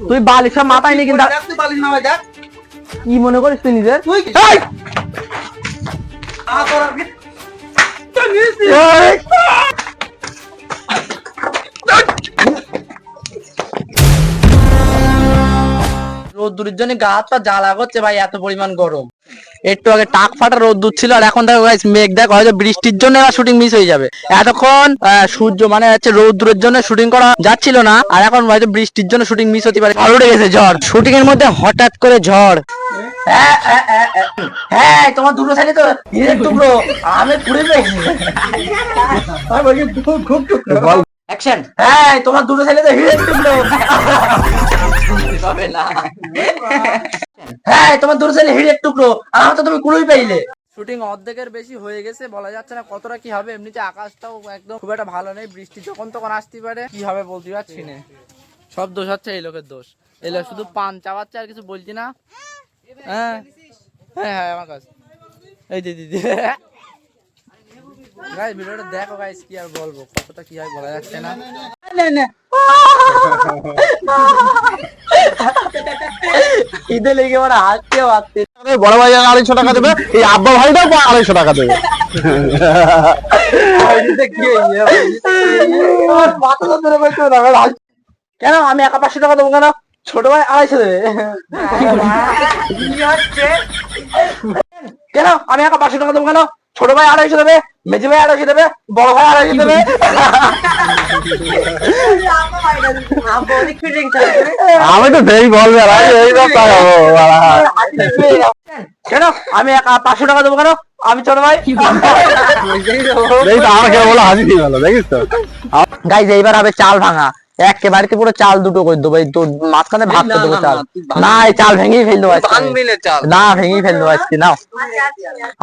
তুই বালিশ মাথায় নিয়ে কিন্তু কি মনে করিস তুই নিজের? রোদ্দুরের জন্য গা হাত পা জ্বালা করছে ভাই, এত পরিমাণ গরম। একটু আগে টাক ফাটা রোদ্দুর ছিল, আর এখন দেখো গাইস মেঘ, দেখো হয়তো বৃষ্টির জন্য শুটিং মিস হয়ে যাবে। এতক্ষণ সূর্য মানে হচ্ছে রোদ্দুরের জন্য শুটিং করা যাচ্ছিল না, আর এখন হয়তো বৃষ্টির জন্য শুটিং মিস হতে পারে। ঝড় উঠে গেছে, ঝড়। শুটিং এর মধ্যে হঠাৎ করে ঝড়। হ্যাঁ তোমার দুটো সাইডে তো হিরের টুকরো, আমি পুড়ে পেয়েছি। অ্যাকশন। হ্যাঁ তোমার দুটো সাইডে তো হিরের টুকরো। হবে না। হ্যাঁ তোমার দুটো সাইডে হিরের টুকরো, আমার তো তুমি কুড়োই পাইলে। শুটিং অর্ধেকের বেশি হয়ে গেছে, বলা যাচ্ছে না কতটা কি হবে। এমনিতে আকাশটাও একদম খুব একটা ভালো নেই, বৃষ্টি যখন তখন আসতে পারে, কি হবে বলতে পারছি না। সব দোষ হচ্ছে এই লোকের দোষ। এই লোক শুধু পান চাবাচ্ছে আর কিছু বলছি না। হ্যাঁ হ্যাঁ হ্যাঁ আমার কাছে এই দিদি। গাইস ভিডিওটা দেখো গাইস, কি আর বলবো, কতটা কি হয় বলা যাচ্ছে না। ঈদে লেগে ওরা হাসতে হাসতে। বড় ভাই 250 টাকা দেবে, এই আব্বা ভাইটাও 250 টাকা দেবে। কেন আমি একা 500 টাকা দেবো কেন? ছোট ভাই 250 দেবে। কেন আমি একা 500 টাকা দেবো কেন? ছোট ভাই 250 দেবে, মেজি ভাই 250 দেবে, বড় ভাই 250 দেবে। আমি তো সেই বলবে কেন আমি একা 500 টাকা দেবো কেন? আমি ছোট ভাই। আমাকে বলো হাসি দিয়ে গেল, দেখিস তো। গাইজ এইবার হবে চাল ভাঙা। একে বাড়িতে পুরো চাল দুটো করে দেবো, এই মাঝখানে ভাগ করে দেবো চাল। না এই চাল ভেঙেই ফেলবো না, ভেঙেই ফেলবো আজকে। নাও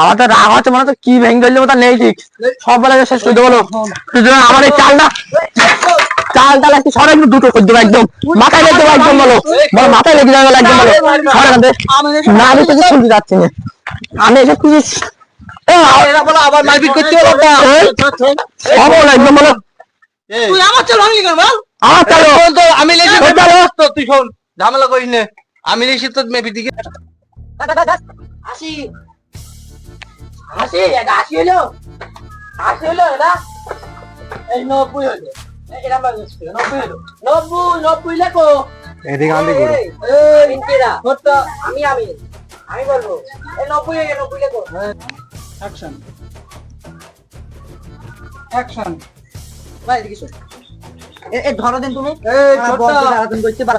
আমার তো রাগ হচ্ছে, মনে তো কি ভেঙে ফেলবো তা নেই, ঠিক সব বেলা শেষ করে দেবো। আমার এই চাল না, চাল ডাল আজকে সবাই দুটো করে দেবো, একদম মাথায় লেগে দেবো, একদম বলো মাথায় লেগে যাবে, একদম বলো। না আমি কিছু শুনতে যাচ্ছি না, আমি এসব কিছু আবার মারপিট করতে হবে একদম বলো। তুই আমার চাল ভাঙলি কেন বল? আমার চাল তো আমি লেছি, তুই শোন ঝামেলা করিস না, আমি লেছি তো মেবি দিকে 80 80 হলো 80 হলো না, এই 90 হলো, এরা বাজে 90 হলো, 90 লেখো এদিকে আনতে করো। এই ইনকেরা হতো আমি বলবো এই 90 লেখো। Action action. ভাই এদিকে শোন, এ ধরো দেন তুমি, এই ছোট আরাধন করতে পারো।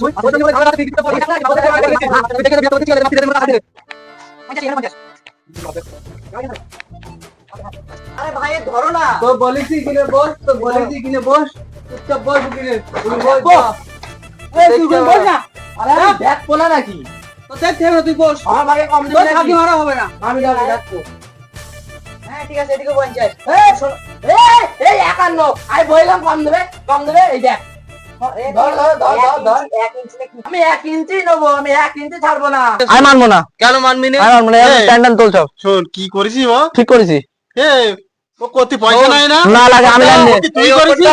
আরে ভাই ধরো না তো, বলিসি কিনে বস, তো বলিসি কিনে বস, চুপচাপ বস কিনে বস। এই তুই বস না, আরে ব্যাক পোলা নাকি তো, দেখ থেকে তুই বস, আমার ভাগে কম দিবি না, থাকি মারা হবে না, আমি যাবো দেখো। হ্যাঁ ঠিক আছে এদিকে 50। এই শোন, এই 51 আই বললাম কম দেবে, এই দেখ আমি 1 ইঞ্চি নেবো, আমি 1 ইঞ্চি ছাড়বো না। আমি মানবো না। কেন মানবি না? আমি মানবো না, স্ট্যান্ডার্ড তুলছ। শোন কি করেছিস ও? ঠিক করেছি। ও কত পয়সা নাই না? না লাগে, আমি জানি তুই করেছিস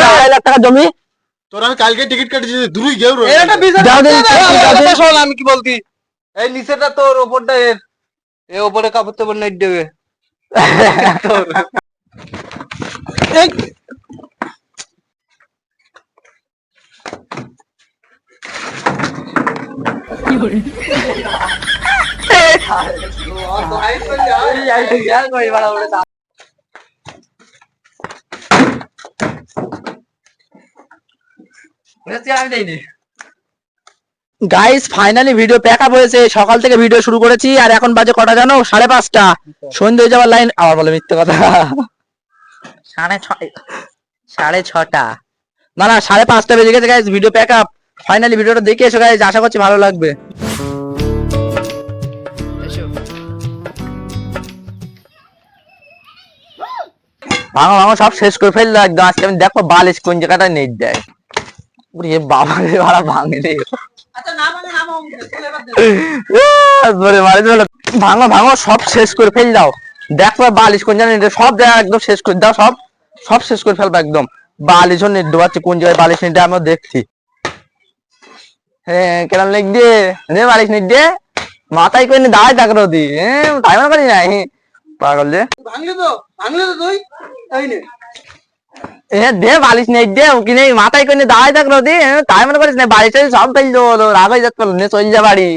2 লাখ টাকা জমি। তোর আমি কালকে টিকিট কেটেছি, দুই গেউ রে। এটা বিজনেস শোন আমি কি বলতি, এই নিচেটা তোর, উপরটা এর, এই উপরে কাপড় তো নেট দেবে তোর। এই কি করে গাইস ফাইনালি ভিডিও প্যাকআপ হয়েছে। সকাল থেকে ভিডিও শুরু করেছি, আর এখন বাজে কটা জানো? 5:30। সন্ধ্যে হয়ে যাওয়ার লাইন। আবার বলে মিথ্যে কথা, 6:30 না 5:30 বেজে গেছে গাইস। ভিডিও প্যাকআপ ফাইনালি, ভিডিওটা দেখে এসো গাইস, আশা করছি ভালো লাগবে। ভাঙো সব শেষ করে ফেললো একদম। আজকে আমি দেখো বালিশ কোন জায়গাটা নেট দেয়। বাবা রে ভাড়া ভাঙে রে, ভাঙো সব শেষ করে ফেল দাও। দেখো বালিশ কোন জায়গায়, সব জায়গা একদম শেষ করে দাও, সব শেষ করে ফেলবো একদম। বালিশও নেট দেওয়াচ্ছে, কোন জায়গায় বালিশ নেট আমিও দেখছি। হ্যাঁ কেরাম লেগ দিয়ে নে বালিশ নিক দে মাথায় করে দাঁড়াই থাক রদি হ্যাঁ তাই মনে করি নাই পাগল যে ভাঙলে তো তুই এই নে এ দে বালিশ নেই দে কিনে মাথায় করে দাঁড়াই থাক রদি তাই মনে করিস না বাড়ি সব ফেললো রাগ হয়ে যাচ্ছে নে চল যা বাড়ি